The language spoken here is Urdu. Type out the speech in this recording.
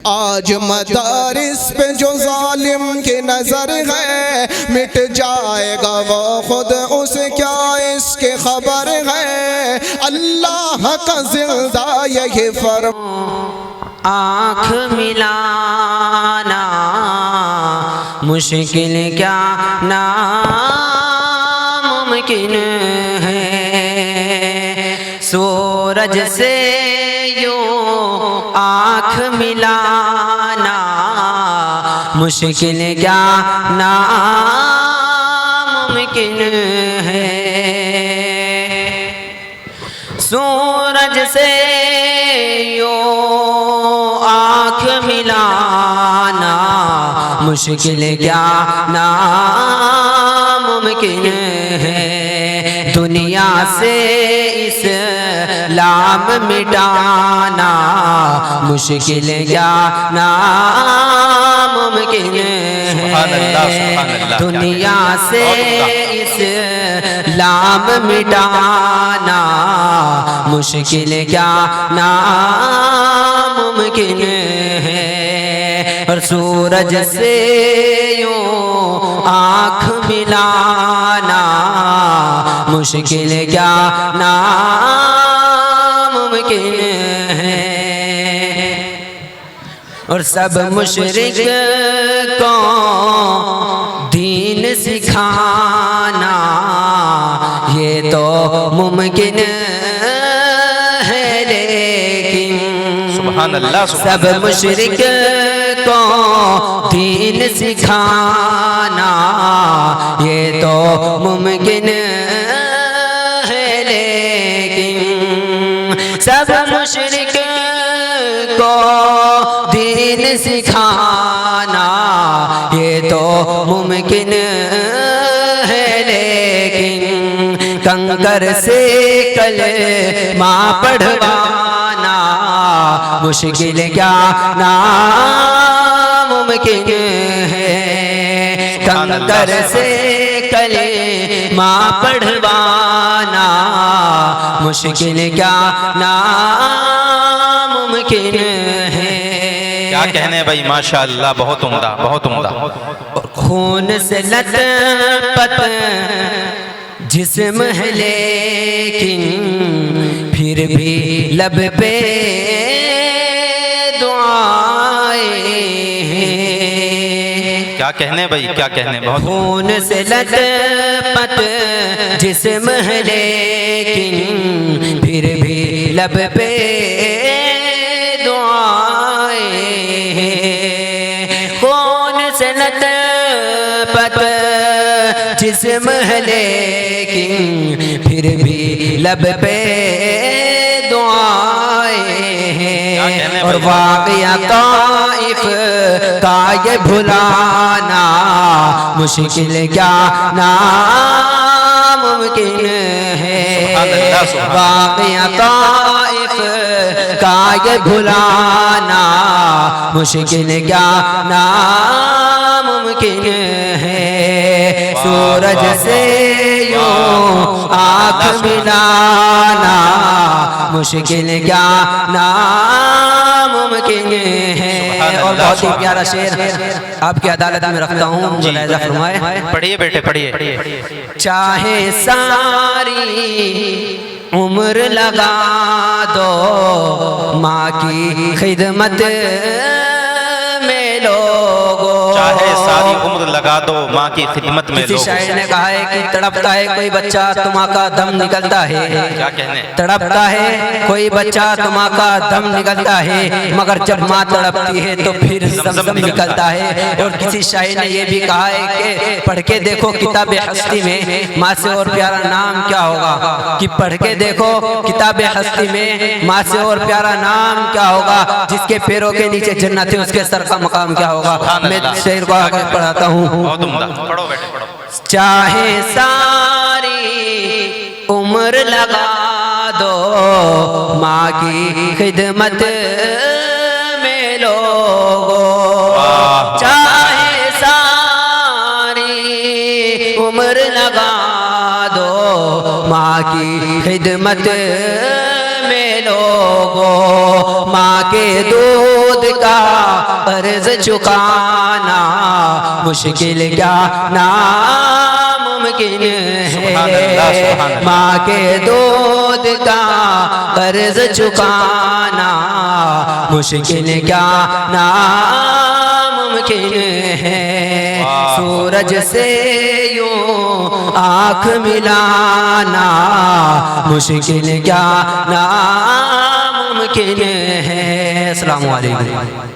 آج مدارس پہ جو ظالم کی نظر ہے مٹ جائے گا وہ خود اسے کیا اس کی خبر ہے اللہ کا زندہ یہی آنکھ ملانا مشکل کیا ناممکن ہے سورج سے یوں آنکھ ملانا مشکل کیا ناممکن ہے سورج سے یوں آنکھ ملانا مشکل کیا ناممکن ہے دنیا سے اسلام مٹانا مشکل کیا ناممکن ہے دنیا سے اسلام مٹانا مشکل کیا ناممکن ہے اور سورج سے یوں آنکھ ملانا مشکل کیا ناممکن ہے اور سب مشرک کو دین سکھانا یہ تو ممکن ہے لیکن سبحان اللہ سب مشرک کو دین سکھانا یہ تو ممکن ہے لیکن سب مشرک کو دین سکھانا یہ تو ممکن ہے لیکن کنکر سے کلمہ پڑھوانا مشکل کیا ناممکن ہے کنکر سے کلمہ پڑھوانا مشکل کیا ناممکن ہے کیا کہنے بھائی ماشاءاللہ بہت عمدہ بہت عمدہ خون سے لت پت جسم ہے لیکن پھر بھی لب پہ دعائیں ہیں کیا کہنے بھائی کیا کہنے بہت خون سے لت پت جسم ہے لیکن پھر بھی لب پہ دعائیں ہیں خون سے لت پت جسم ہے لیکن پھر بھی لب پہ دعائیں ہیں اور واقعہ طائف کا یہ بھلانا مشکل کیا ناممکن ہے واقعہ طائف کا یہ بھلانا مشکل کیا ناممکن ہے سورج سے یوں آنکھ ملانا مشکل کیا ناممکن ہے اور بہت ہی پیارا شعر آپ کی عدالت میں رکھتا ہوں ملاحظہ فرمائے پڑھیے بیٹے پڑھیے چاہے ساری عمر لگا دو ماں کی خدمت میں لوگو چاہے ساری عمر لگا دو ماں کی خدمت میں کسی شاعر نے کہا ہے کہ تڑپتا ہے کوئی بچہ تو ماں کا دم نکلتا ہے کیا کہنے تڑپتا ہے کوئی بچہ تو ماں کا دم نکلتا ہے مگر جب ماں تڑپتی ہے تو پھر زمزم نکلتا ہے اور کسی شاعر نے یہ بھی کہا ہے کہ پڑھ کے دیکھو کتاب ہستی میں ماں سے اور پیارا نام کیا ہوگا کہ پڑھ کے دیکھو کتاب ہستی میں ماں سے اور پیارا نام کیا ہوگا جس کے پیروں کے نیچے جنت ہے اس کے سر کا مقام کیا ہوگا میں شعر کو آگے پڑھاتا ہوں بہت عمدہ پڑھو بیٹے پڑھو چاہے ساری عمر لگا دو ماں کی خدمت میں لوگو چاہے ساری عمر لگا دو ماں کی خدمت میں لوگوں ماں کے دودھ کا قرض چکانا مشکل کیا ناممکن ہے ماں کے دودھ کا قرض چکانا مشکل کیا ناممکن ہے سورج سے یوں آنکھ ملانا مشکل کیا ناممکن ہے۔ السلام علیکم۔